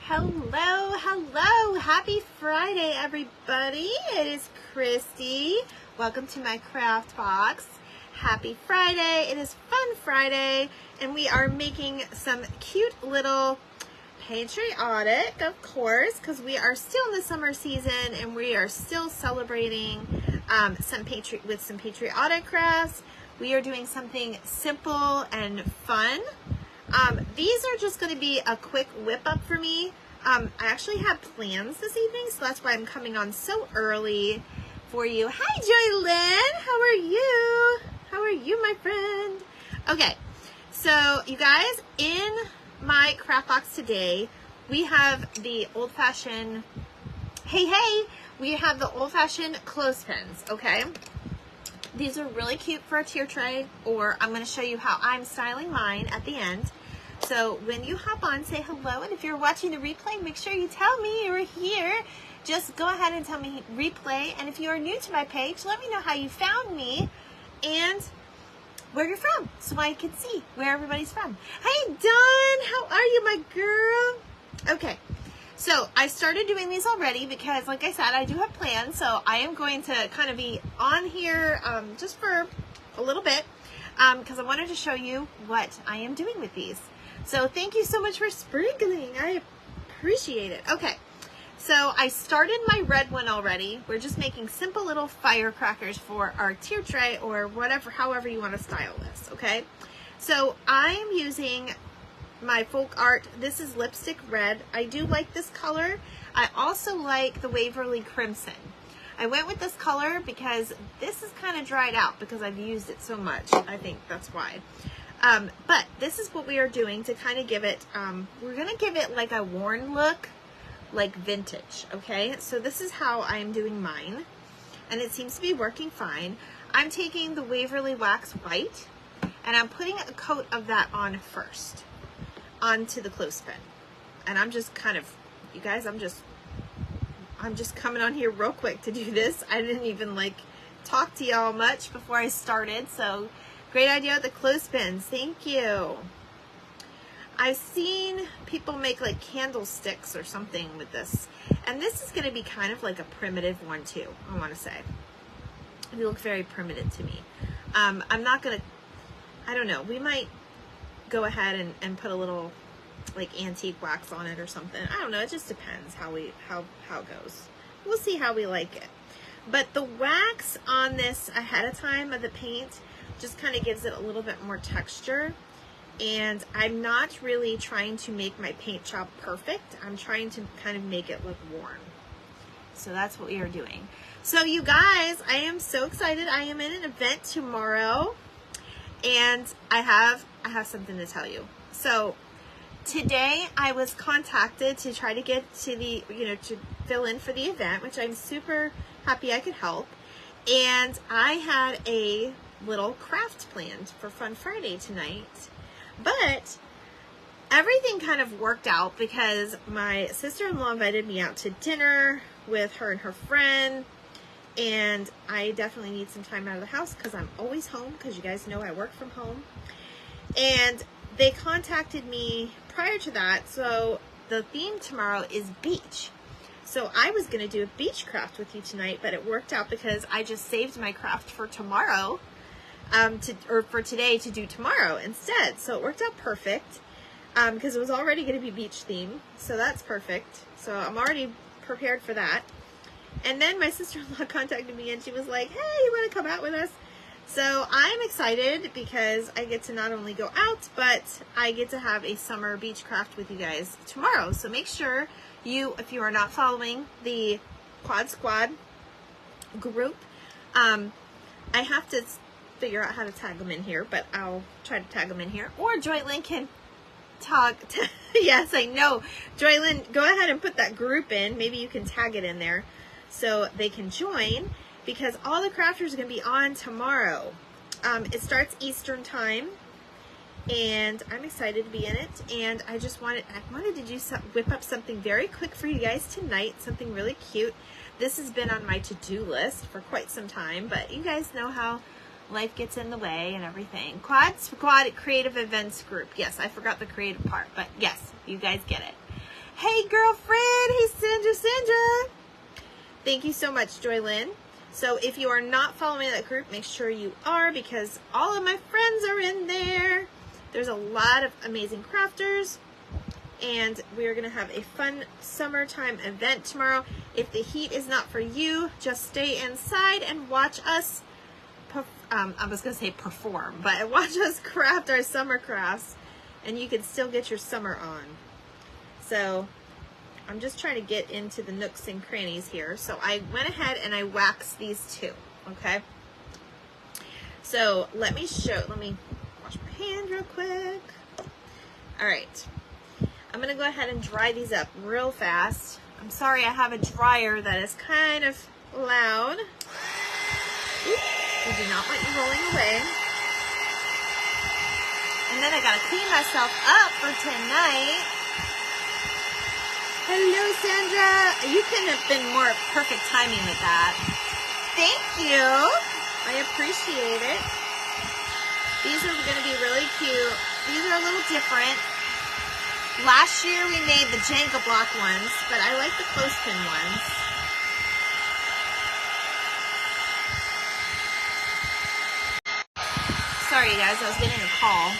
Hello, hello. Happy Friday, everybody. It is Christy. Welcome to my craft box. Happy Friday. It is Fun Friday, and we are making some cute little patriotic, of course, because we are still in the summer season and we are still celebrating some patriotic crafts. We are doing something simple and fun. These are just going to be a quick whip up for me. I actually have plans this evening, so that's why I'm coming on so early for you. Hi, Joylyn. How are you? How are you, my friend? Okay, so you guys, in my craft box today, we have the old-fashioned, we have the old-fashioned clothespins, okay? These are really cute for a tier tray, or I'm going to show you how I'm styling mine at the end. So when you hop on, say hello, and if you're watching the replay, make sure you tell me you're here. Just go ahead and tell me replay, and if you are new to my page, let me know how you found me and where you're from, so I can see where everybody's from. Hey, Dawn, how are you, my girl? Okay, so I started doing these already because, like I said, I do have plans, so I am going to kind of be on here just for a little bit because I wanted to show you what I am doing with these. So thank you so much for sprinkling. I appreciate it. Okay, so I started my red one already. We're just making simple little firecrackers for our tier tray or whatever, however you want to style this, okay? So I'm using my folk art. This is lipstick red. I do like this color. I also like the Waverly Crimson. I went with this color because this is kind of dried out because I've used it so much. I think that's why. But this is what we are doing to kind of give it, we're going to give it like a worn look, like vintage, okay? So this is how I'm doing mine, and it seems to be working fine. I'm taking the Waverly Wax White, and I'm putting a coat of that on first, onto the clothespin. And I'm just kind of, you guys, I'm just coming on here real quick to do this. I didn't even like talk to y'all much before I started, so great idea with the clothespins. Thank you. I've seen people make like candlesticks or something with this, and this is going to be kind of like a primitive one too, I want to say. They look very primitive to me. I'm not going to, I don't know, we might go ahead and put a little like antique wax on it or something. I don't know, it just depends how it goes. We'll see how we like it. But the wax on this ahead of time of the paint just kind of gives it a little bit more texture. And I'm not really trying to make my paint job perfect. I'm trying to kind of make it look worn. So that's what we are doing. So you guys, I am so excited. I am in an event tomorrow, and I have something to tell you. So today I was contacted to try to get to the, to fill in for the event, which I'm super happy I could help. And I had a little craft planned for Fun Friday tonight. But everything kind of worked out because my sister-in-law invited me out to dinner with her and her friend, and I definitely need some time out of the house because I'm always home, because you guys know I work from home. And they contacted me prior to that, so the theme tomorrow is beach. So I was going to do a beach craft with you tonight, but it worked out because I just saved my craft for tomorrow. For today to do tomorrow instead. So it worked out perfect because it was already going to be beach theme. So that's perfect. So I'm already prepared for that. And then my sister-in-law contacted me and she was like, hey, you want to come out with us? So I'm excited because I get to not only go out, but I get to have a summer beach craft with you guys tomorrow. So make sure you, if you are not following the Quad Squad group, I have to figure out how to tag them in here, but I'll try to tag them in here. Or Joylyn can tag. Yes, I know. Joylyn, go ahead and put that group in. Maybe you can tag it in there so they can join, because all the crafters are going to be on tomorrow. It starts Eastern time, and I'm excited to be in it. And I wanted to whip up something very quick for you guys tonight, something really cute. This has been on my to-do list for quite some time, but you guys know how life gets in the way and everything. Quad Creative Events Group. Yes, I forgot the creative part, but yes, you guys get it. Hey, girlfriend. Hey, Sandra. Thank you so much, Joylyn. So if you are not following that group, make sure you are, because all of my friends are in there. There's a lot of amazing crafters, and we are going to have a fun summertime event tomorrow. If the heat is not for you, just stay inside and watch us, I was going to say perform, but watch us craft our summer crafts, and you can still get your summer on. So I'm just trying to get into the nooks and crannies here. So I went ahead and I waxed these two, okay? So let me wash my hand real quick. All right. I'm gonna go ahead and dry these up real fast. I'm sorry, I have a dryer that is kind of loud. Oops, I do not want you rolling away. And then I gotta clean myself up for tonight. Hello, Sandra. You couldn't have been more perfect timing with that. Thank you. I appreciate it. These are going to be really cute. These are a little different. Last year we made the Jenga block ones, but I like the Clothespin ones. Sorry, guys. I was getting a call.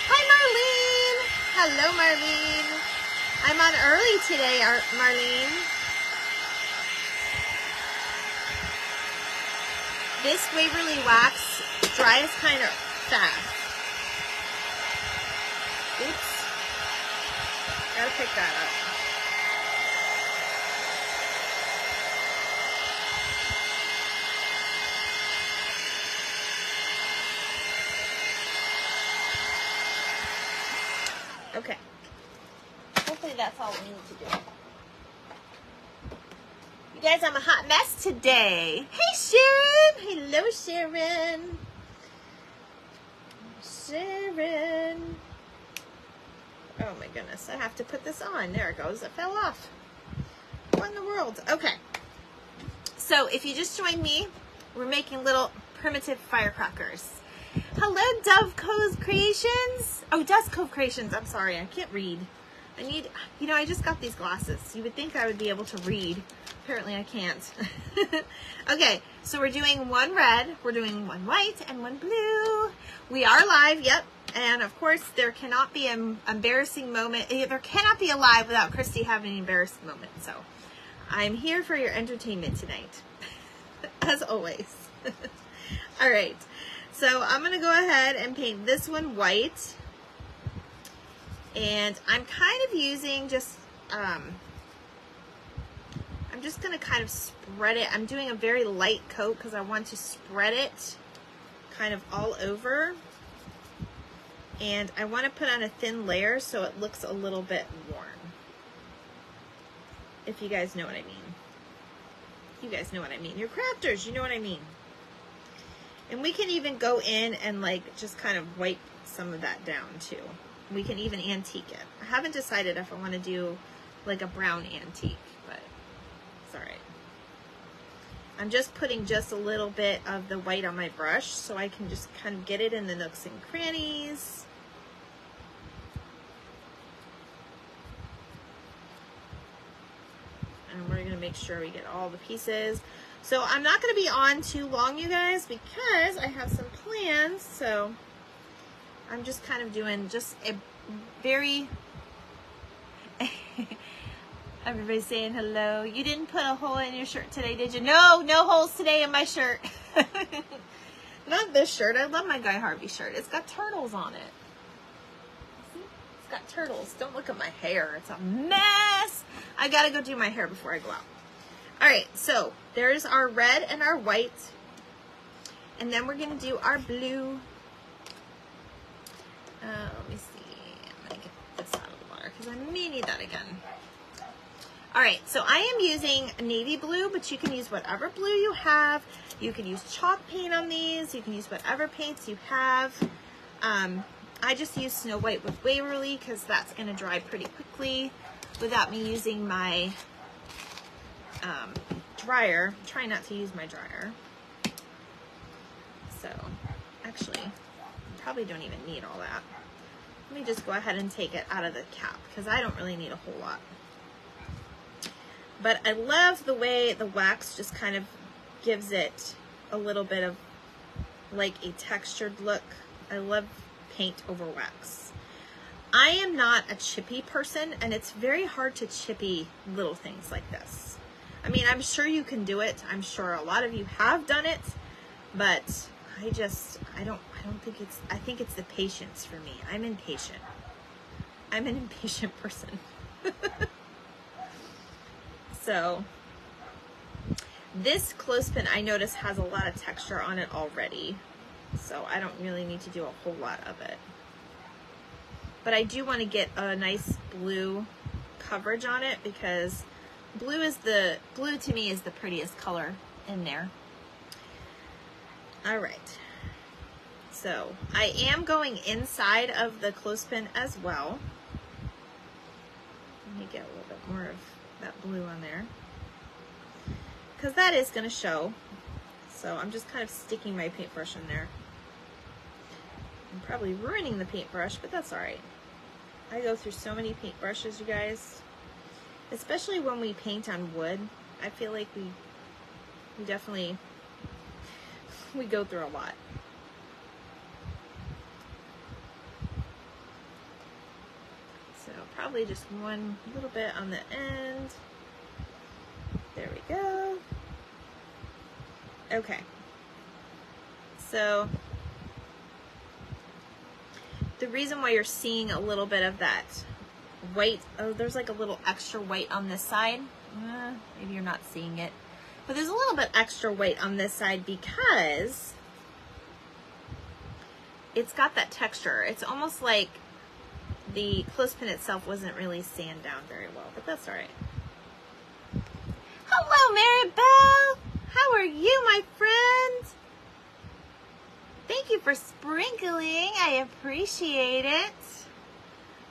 Hi, Marlene. Hello, Marlene. I'm on early today, Marlene. This Waverly wax dries kind of fast. Oops. Gotta pick that up. Okay. Hopefully that's all we need to do. You guys, I'm a hot mess today. Hey, Sharon. Hello, Sharon. Sharon. Oh my goodness, I have to put this on. There it goes. It fell off. What in the world? Okay. So if you just joined me, we're making little primitive firecrackers. Hello, Dove Cove Creations. Oh, Dust Cove Creations. I'm sorry, I can't read. I need, you know, I just got these glasses. You would think I would be able to read. Apparently I can't. Okay, so we're doing one red, we're doing one white, and one blue. We are live, yep. And of course, there cannot be an embarrassing moment. There cannot be a live without Christy having an embarrassing moment. So I'm here for your entertainment tonight, as always. All right, so I'm gonna go ahead and paint this one white. And I'm kind of using just, I'm just going to kind of spread it. I'm doing a very light coat because I want to spread it kind of all over. And I want to put on a thin layer so it looks a little bit worn. If you guys know what I mean. You guys know what I mean. You're crafters, you know what I mean. And we can even go in and like just kind of wipe some of that down too. We can even antique it. I haven't decided if I want to do like a brown antique, but it's all right. I'm just putting just a little bit of the white on my brush so I can just kind of get it in the nooks and crannies. And we're going to make sure we get all the pieces. So I'm not going to be on too long, you guys, because I have some plans. So I'm just kind of doing just a very, everybody's saying hello. You didn't put a hole in your shirt today, did you? No, no holes today in my shirt. Not this shirt. I love my Guy Harvey shirt. It's got turtles on it. See? It's got turtles. Don't look at my hair. It's a mess. I gotta go do my hair before I go out. All right, so there's our red and our white. And then we're gonna do our blue. Let me see, I'm gonna get this out of the water because I may need that again. All right, so I am using navy blue, but you can use whatever blue you have. You can use chalk paint on these. You can use whatever paints you have. I just use Snow White with Waverly because that's gonna dry pretty quickly without me using my dryer. I'm trying not to use my dryer. So, actually, probably don't even need all that. Let me just go ahead and take it out of the cap because I don't really need a whole lot. But I love the way the wax just kind of gives it a little bit of like a textured look. I love paint over wax. I am not a chippy person, and it's very hard to chippy little things like this. I mean, I'm sure you can do it. I'm sure a lot of you have done it, but I think it's the patience for me. I'm impatient. I'm an impatient person. So this clothespin, I notice, has a lot of texture on it already, so I don't really need to do a whole lot of it. But I do want to get a nice blue coverage on it, because blue to me is the prettiest color in there. All right. So I am going inside of the clothespin as well. Let me get a little bit more of that blue on there, because that is going to show. So I'm just kind of sticking my paintbrush in there. I'm probably ruining the paintbrush, but that's all right. I go through so many paintbrushes, you guys, especially when we paint on wood. I feel like we definitely go through a lot. So probably just one little bit on the end. There we go. Okay. So the reason why you're seeing a little bit of that white, oh, there's like a little extra white on this side. Maybe you're not seeing it, but there's a little bit extra white on this side because it's got that texture. It's almost like the clothespin itself wasn't really sanded down very well, but that's all right. Hello, Maribel. How are you, my friend? Thank you for sprinkling. I appreciate it.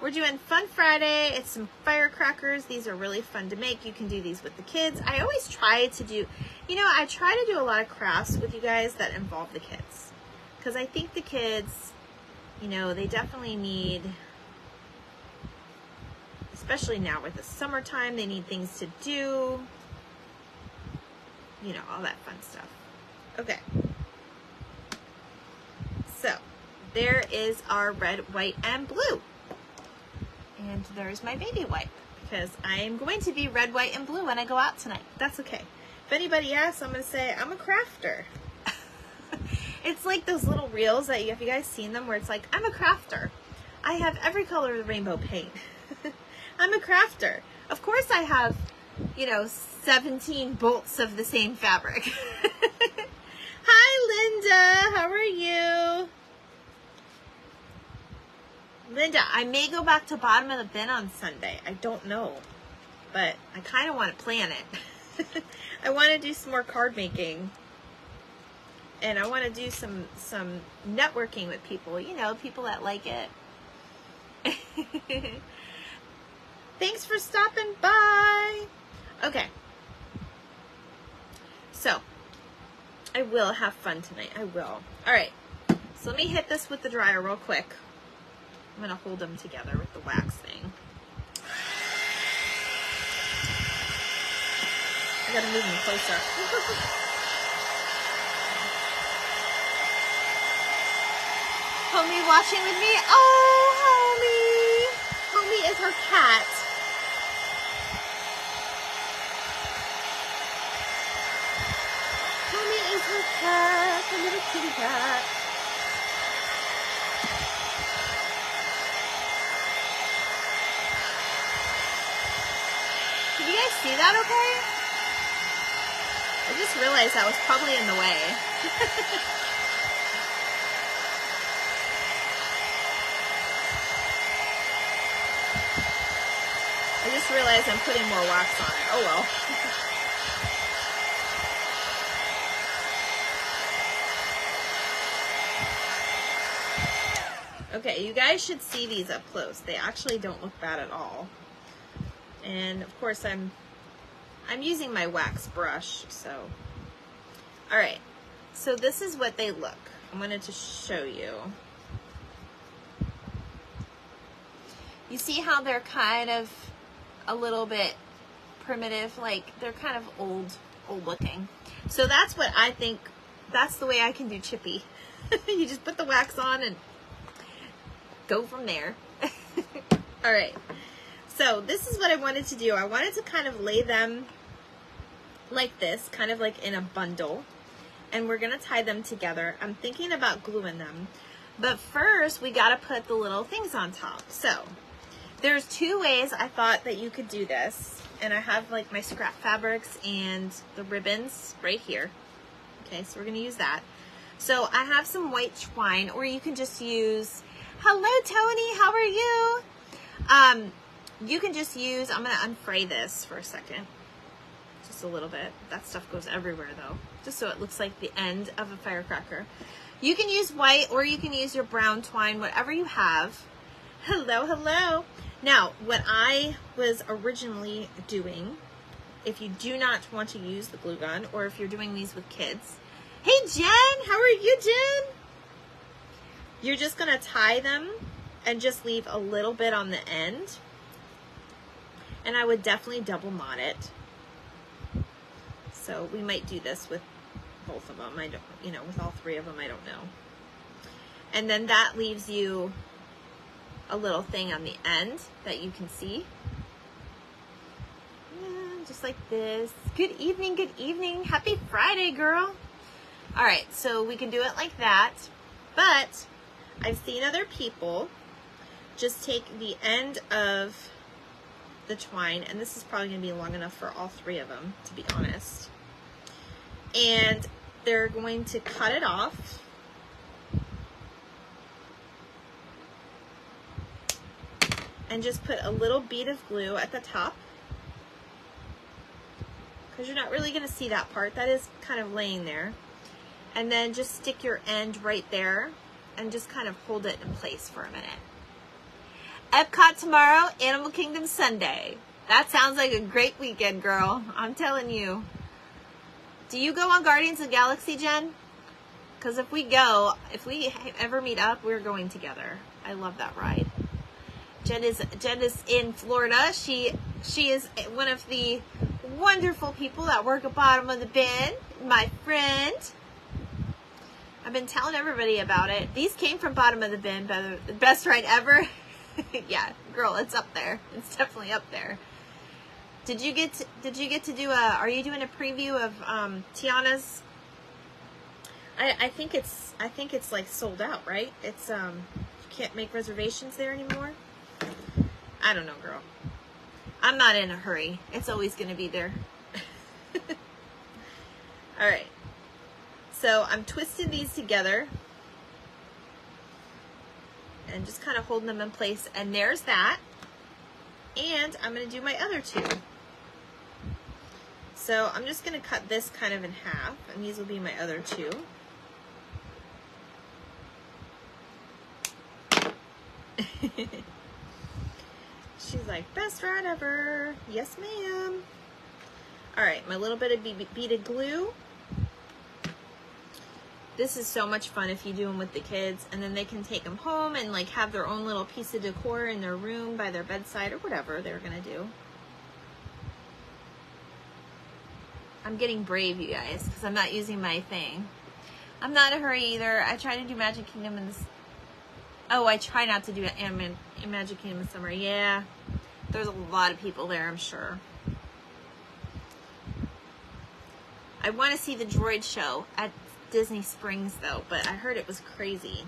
We're doing Fun Friday. It's some firecrackers. These are really fun to make. You can do these with the kids. I always try to do, I try to do a lot of crafts with you guys that involve the kids, because I think the kids, they definitely need, especially now with the summertime, they need things to do, all that fun stuff. Okay. So there is our red, white, and blue. And there's my baby wipe, because I am going to be red, white, and blue when I go out tonight. That's okay. If anybody asks, I'm going to say I'm a crafter. It's like those little reels that have you guys seen them, where it's like, I'm a crafter. I have every color of the rainbow paint. I'm a crafter. Of course I have, 17 bolts of the same fabric. Hi, Linda. How are you? Linda, I may go back to bottom of the bin on Sunday. I don't know, but I kind of want to plan it. I want to do some more card making, and I want to do some networking with people, people that like it. Thanks for stopping by. Okay. So, I will have fun tonight. I will. All right. So let me hit this with the dryer real quick. I'm going to hold them together with the wax thing. I got to move them closer. Homie watching with me. Oh, Homie. Homie is her cat. Homie is her cat, a little kitty cat. Did you guys see that okay? I just realized that was probably in the way. I just realized I'm putting more wax on it. Oh well. Okay, you guys should see these up close. They actually don't look bad at all. And of course I'm using my wax brush, so. All right, so this is what they look. I wanted to show you. You see how they're kind of a little bit primitive, like they're kind of old looking. So that's what I think, that's the way I can do Chippy. You just put the wax on and go from there. All right. So this is what I wanted to do. I wanted to kind of lay them like this, kind of like in a bundle. And we're going to tie them together. I'm thinking about gluing them. But first, we got to put the little things on top. So there's two ways I thought that you could do this. And I have like my scrap fabrics and the ribbons right here. Okay, so we're going to use that. So I have some white twine, or you can just use, hello Tony, how are you? You can just use, I'm going to unfray this for a second. Just a little bit. That stuff goes everywhere though. Just so it looks like the end of a firecracker. You can use white or you can use your brown twine, whatever you have. Hello, hello. Now, what I was originally doing, if you do not want to use the glue gun, or if you're doing these with kids. Hey Jen, how are you, Jen? You're just gonna tie them and just leave a little bit on the end. And I would definitely double knot it. So we might do this with both of them. I don't, you know, with all three of them, I don't know. And then that leaves you a little thing on the end that you can see. Yeah, just like this. Good evening, good evening. Happy Friday, girl. All right, so we can do it like that. But I've seen other people just take the end of the twine, and this is probably going to be long enough for all three of them, to be honest. And they're going to cut it off. And just put a little bead of glue at the top. Because you're not really going to see that part. That is kind of laying there. And then just stick your end right there and just kind of hold it in place for a minute. Epcot tomorrow, Animal Kingdom Sunday. That sounds like a great weekend, girl. I'm telling you. Do you go on Guardians of the Galaxy, Jen? Because if we ever meet up, we're going together. I love that ride. Jen is in Florida. She is one of the wonderful people that work at Bottom of the Bin. My friend. I've been telling everybody about it. These came from Bottom of the Bin, the best ride ever. Yeah, girl, it's up there. It's definitely up there. Did you get to do are you doing a preview of Tiana's? I think it's like sold out, right? It's you can't make reservations there anymore. I don't know, girl. I'm not in a hurry. It's always going to be there. All right. So I'm twisting these together and just kind of holding them in place. And there's that. And I'm going to do my other two. So I'm just going to cut this kind of in half, and these will be my other two. She's like, best ride ever. Yes, ma'am. All right, my little bit of beaded glue. This is so much fun if you do them with the kids, and then they can take them home and like have their own little piece of decor in their room by their bedside or whatever they're gonna do. I'm getting brave, you guys, because I'm not using my thing. I'm not in a hurry either. I try to do Magic Kingdom in this. Oh, I try not to do it in Magic Kingdom in summer. Yeah, there's a lot of people there, I'm sure. I want to see the droid show at Disney Springs though, but I heard it was crazy.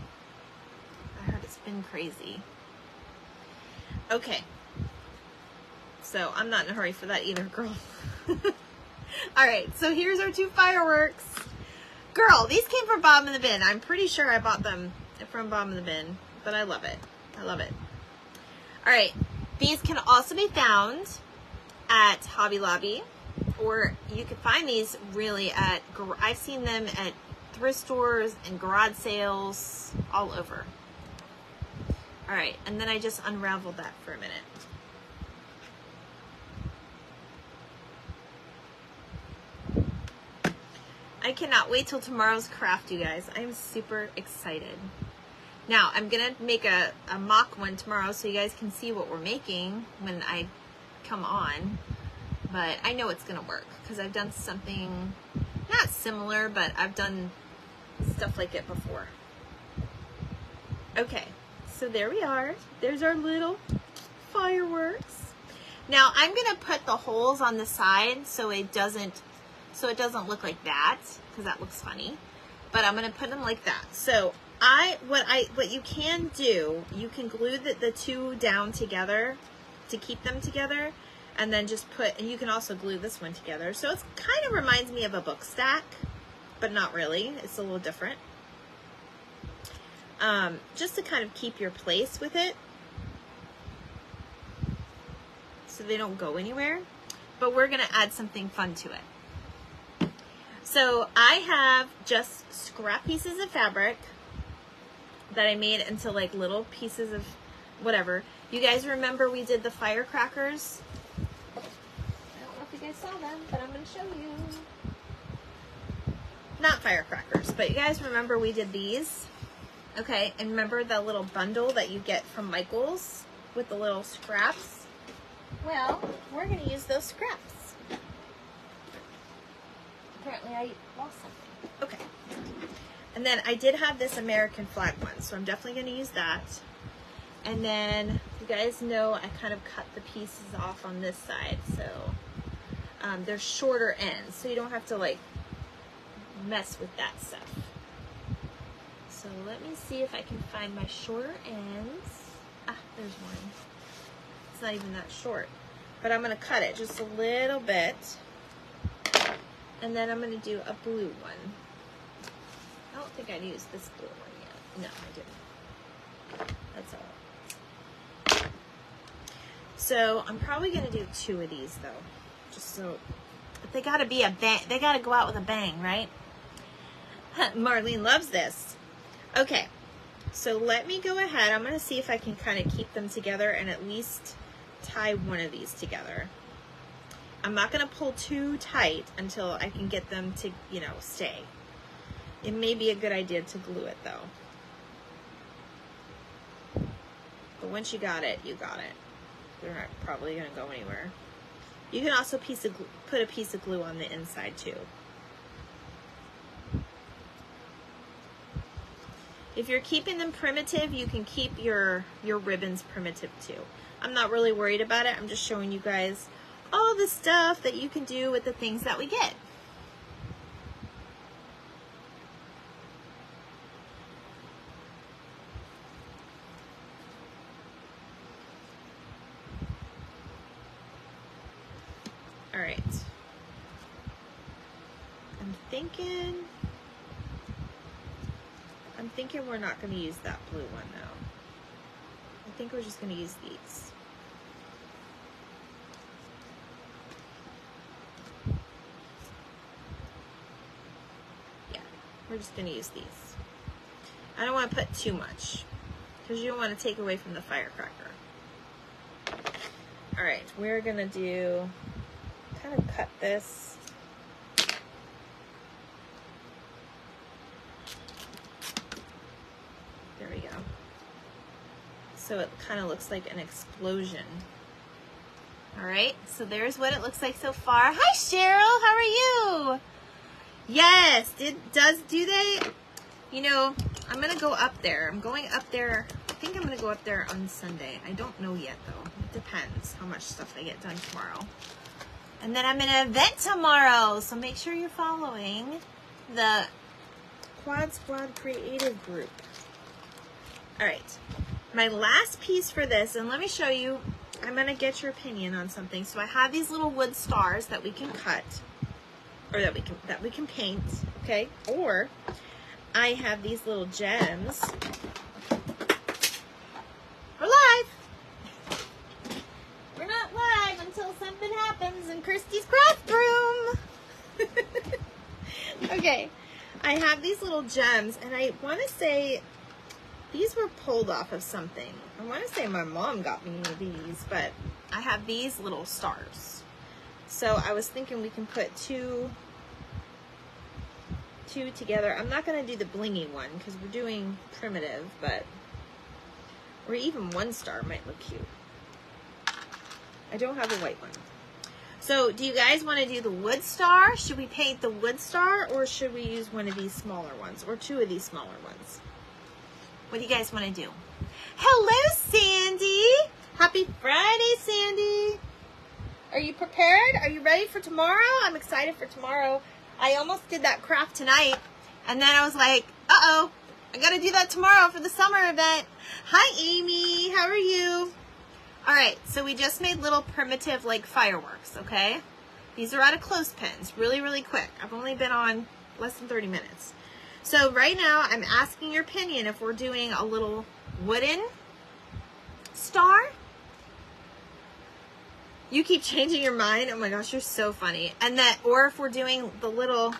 I heard it's been crazy. Okay. So I'm not in a hurry for that either, girl. Alright, so here's our two fireworks. Girl, these came from Bottom of the Bin. I'm pretty sure I bought them from Bottom of the Bin, but I love it. I love it. Alright, these can also be found at Hobby Lobby, or you can find these really at, I've seen them at thrift stores and garage sales all over. Alright, and then I just unraveled that for a minute. I cannot wait till tomorrow's craft, you guys. I am super excited. Now, I'm going to make a mock one tomorrow so you guys can see what we're making when I come on. but I know it's gonna work because I've done something not similar, but I've done stuff like it before. Okay, so there we are. There's our little fireworks. Now I'm gonna put the holes on the side so it doesn't look like that, because that looks funny. But I'm gonna put them like that. So what you can do, you can glue the two down together to keep them together, and then just and you can also glue this one together. So it kind of reminds me of a book stack, but not really. It's a little different. Just to kind of keep your place with it, so they don't go anywhere. But we're gonna add something fun to it. So I have just scrap pieces of fabric that I made into like little pieces of whatever. You guys remember we did the firecrackers? I don't know if you guys saw them, but I'm going to show you. Not firecrackers, but you guys remember we did these? Okay, and remember the little bundle that you get from Michael's with the little scraps? Well, we're going to use those scraps. Apparently I lost something. Okay. And then I did have this American flag one, so I'm definitely going to use that. And then you guys know I kind of cut the pieces off on this side, so they're shorter ends, so you don't have to like mess with that stuff. So let me see if I can find my shorter ends. Ah, there's one. It's not even that short, but I'm going to cut it just a little bit, and then I'm going to do a blue one. I don't think I'd used this blue one yet. No, I didn't. That's all. So I'm probably gonna do 2 of these though, just so. But they gotta be a bang. They gotta go out with a bang, right? Marlene loves this. Okay, so let me go ahead. I'm gonna see if I can kind of keep them together and at least tie one of these together. I'm not gonna pull too tight until I can get them to, you know, stay. It may be a good idea to glue it though. But once you got it, you got it. They're not probably going to go anywhere. You can also put a piece of glue on the inside too. If you're keeping them primitive, you can keep your ribbons primitive too. I'm not really worried about it. I'm just showing you guys all the stuff that you can do with the things that we get. All right, I'm thinking we're not going to use that blue one now. I think we're just going to use these. Yeah, we're just going to use these. I don't want to put too much because you don't want to take away from the firecracker. All right, we're going to do, kind of cut this. There we go. So it kind of looks like an explosion. All right, so there's what it looks like so far. Hi, Cheryl, how are you? Yes, do they? You know, I'm gonna go up there. I'm going up there. I think I'm gonna go up there on Sunday. I don't know yet though. It depends how much stuff I get done tomorrow. And then I'm in an event tomorrow, so make sure you're following the Quad Squad Creative Group. All right, my last piece for this, and let me show you, I'm gonna get your opinion on something. So I have these little wood stars that we can cut, or that we can paint, okay? Or I have these little gems. We're live. We're not live until something happens in Christy's craft room. Okay, I have these little gems, and I want to say these were pulled off of something. I want to say my mom got me these, but I have these little stars. So I was thinking we can put two together. I'm not going to do the blingy one because we're doing primitive, but, or even one star might look cute. I don't have a white one. So do you guys want to do the wood star? Should we paint the wood star, or should we use one of these smaller ones, or two of these smaller ones? What do you guys want to do? Hello, Sandy. Happy Friday, Sandy. Are you prepared? Are you ready for tomorrow? I'm excited for tomorrow. I almost did that craft tonight, and then I was like, uh-oh, I got to do that tomorrow for the summer event. Hi, Amy. How are you? All right, so we just made little primitive, like, fireworks, okay? These are out of clothespins, really, really quick. I've only been on less than 30 minutes. So right now, I'm asking your opinion if we're doing a little wooden star. You keep changing your mind. Oh my gosh, you're so funny. And that, or if we're doing the little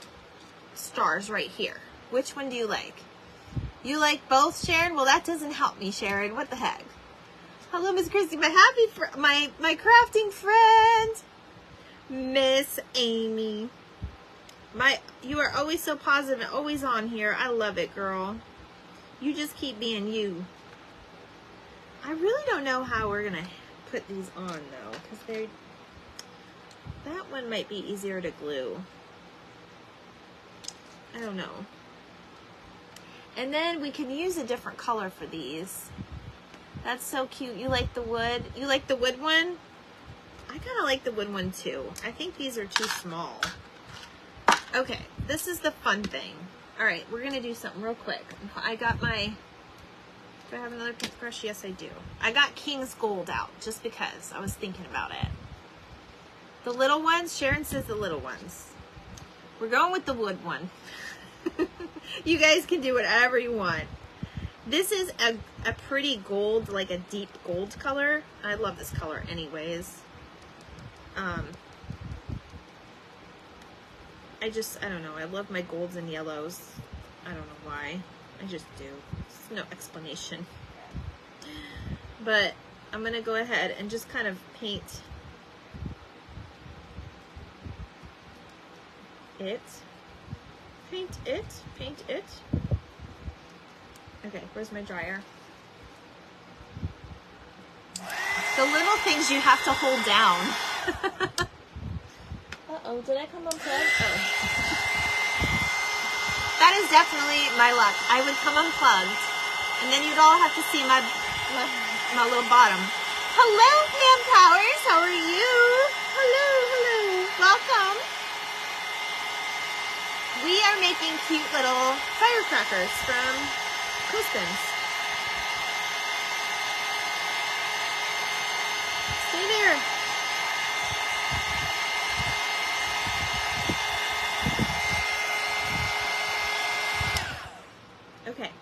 stars right here. Which one do you like? You like both, Sharon? Well, that doesn't help me, Sharon. What the heck? Hello, Miss Christy, my crafting friend, Miss Amy. You are always so positive and always on here. I love it, girl. You just keep being you. I really don't know how we're gonna put these on though, because that one might be easier to glue. I don't know. And then we can use a different color for these. That's so cute. You like the wood? You like the wood one? I kind of like the wood one too. I think these are too small. Okay, this is the fun thing. All right, we're gonna do something real quick. I got my, do I have another paintbrush? Yes, I do. I got King's Gold out just because I was thinking about it. The little ones, Sharon says the little ones. We're going with the wood one. You guys can do whatever you want. This is a pretty gold, like a deep gold color. I love this color anyways. I don't know. I love my golds and yellows. I don't know why. I just do. There's no explanation. But I'm going to go ahead and just kind of paint it. Paint it. Paint it. Okay, where's my dryer? The little things you have to hold down. Uh-oh, did I come unplugged? Oh. That is definitely my luck. I would come unplugged, and then you'd all have to see my little bottom. Hello, Pam Powers. How are you? Hello, hello. Welcome. We are making cute little firecrackers from Clothespins. Stay there. Okay.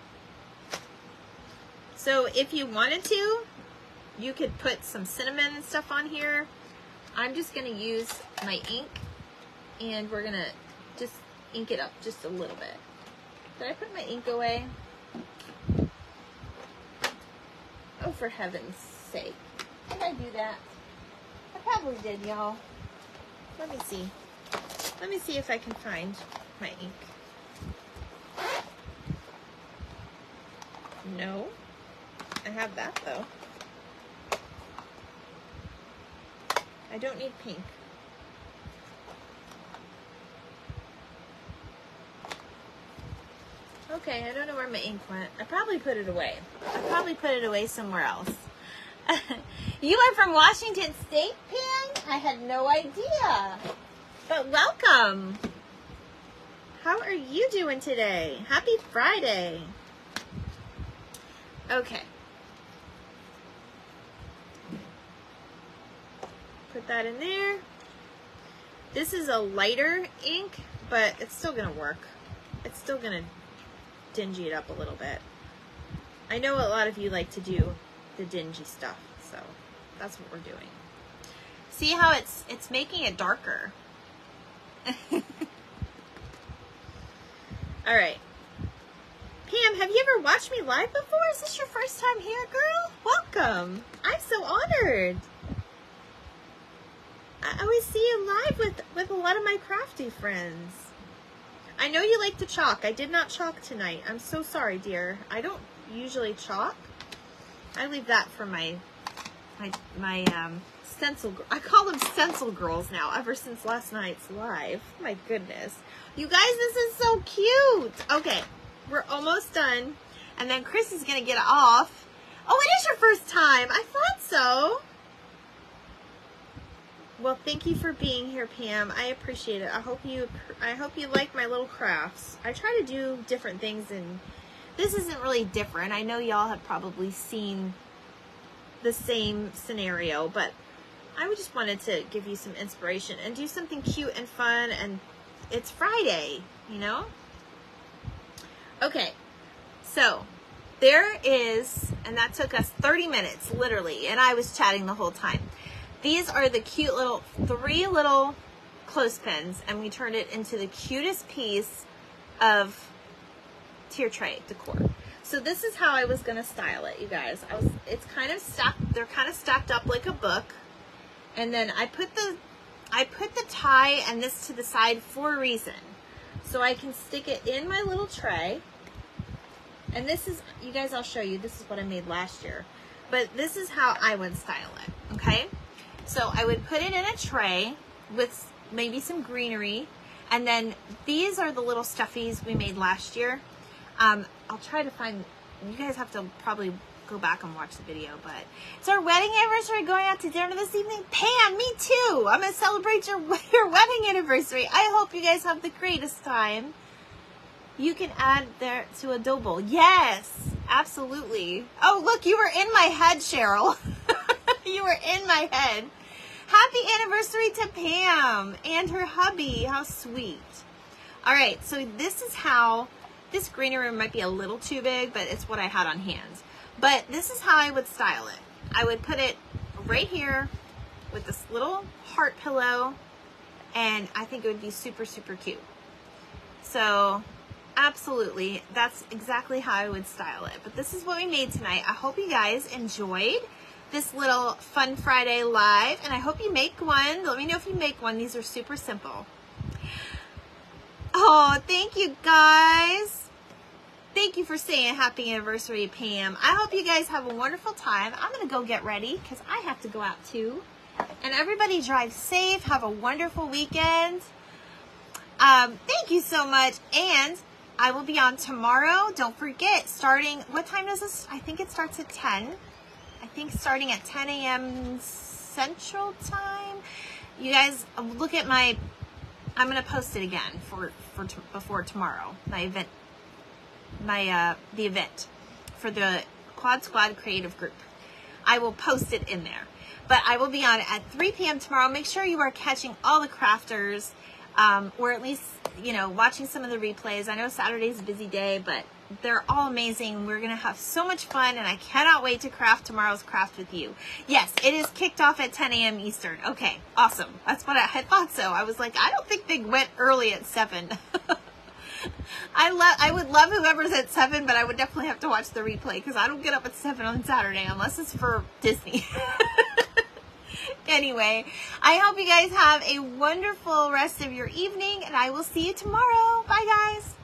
So if you wanted to, you could put some cinnamon and stuff on here. I'm just going to use my ink, and we're going to just ink it up just a little bit. Did I put my ink away? Oh, for heaven's sake. Did I do that? I probably did, y'all. Let me see. Let me see if I can find my ink. No. I have that, though. I don't need pink. Okay, I don't know where my ink went. I probably put it away. I probably put it away somewhere else. You are from Washington State, Pam? I had no idea. But welcome. How are you doing today? Happy Friday. Okay. Put that in there. This is a lighter ink, but it's still going to work. It's still going to dingy it up a little bit. I know a lot of you like to do the dingy stuff, so that's what we're doing. See how it's making it darker. All right. Pam, have you ever watched me live before? Is this your first time here, girl? Welcome. I'm so honored. I always see you live with a lot of my crafty friends. I know you like to chalk. I did not chalk tonight. I'm so sorry, dear. I don't usually chalk. I leave that for my my stencil, I call them stencil girls now ever since last night's live. My goodness. You guys, this is so cute. Okay, we're almost done. And then Chris is going to get off. Oh, it is your first time. I thought so. Well, thank you for being here, Pam. I appreciate it. I hope you like my little crafts. I try to do different things, and this isn't really different. I know y'all have probably seen the same scenario, but I just wanted to give you some inspiration and do something cute and fun, and it's Friday, you know? Okay, so there is, and that took us 30 minutes, literally, and I was chatting the whole time. These are the cute little, 3 little clothespins, and we turned it into the cutest piece of tier tray decor. So this is how I was going to style it, you guys. It's kind of stacked, they're kind of stacked up like a book. And then I put the tie and this to the side for a reason. So I can stick it in my little tray. And this is, you guys, I'll show you, this is what I made last year. But this is how I would style it, okay? So I would put it in a tray with maybe some greenery. And then these are the little stuffies we made last year. I'll try to find, you guys have to probably go back and watch the video, but it's our wedding anniversary, going out to dinner this evening. Pam, me too. I'm going to celebrate your wedding anniversary. I hope you guys have the greatest time. You can add there to a dough bowl. Yes, absolutely. Oh, look, you were in my head, Cheryl. You were in my head. Happy anniversary to Pam and her hubby. How sweet. All right, so this is how, this greenery might be a little too big, but it's what I had on hand. But this is how I would style it. I would put it right here with this little heart pillow, and I think it would be super, super cute. So absolutely, that's exactly how I would style it. But this is what we made tonight. I hope you guys enjoyed this little Fun Friday live, and I hope you make one. Let me know if you make one. These are super simple. Oh, thank you guys. Thank you for saying happy anniversary, Pam. I hope you guys have a wonderful time. I'm going to go get ready because I have to go out too. And everybody drive safe. Have a wonderful weekend. Thank you so much. And I will be on tomorrow. Don't forget, starting, what time does this? I think it starts at 10. I think starting at 10 a.m. Central Time. You guys look at my, I'm going to post it again before tomorrow, my event. The event for the Quad Squad Creative Group. I will post it in there. But I will be on at 3 p.m. tomorrow. Make sure you are catching all the crafters, or at least, you know, watching some of the replays. I know Saturday's a busy day, but they're all amazing. We're going to have so much fun, and I cannot wait to craft tomorrow's craft with you. Yes, it is kicked off at 10 a.m. Eastern. Okay, awesome. That's what I had thought so. I was like, I don't think they went early at 7. I would love whoever's at 7, but I would definitely have to watch the replay because I don't get up at 7 on Saturday unless it's for Disney. Anyway, I hope you guys have a wonderful rest of your evening, and I will see you tomorrow. Bye, guys.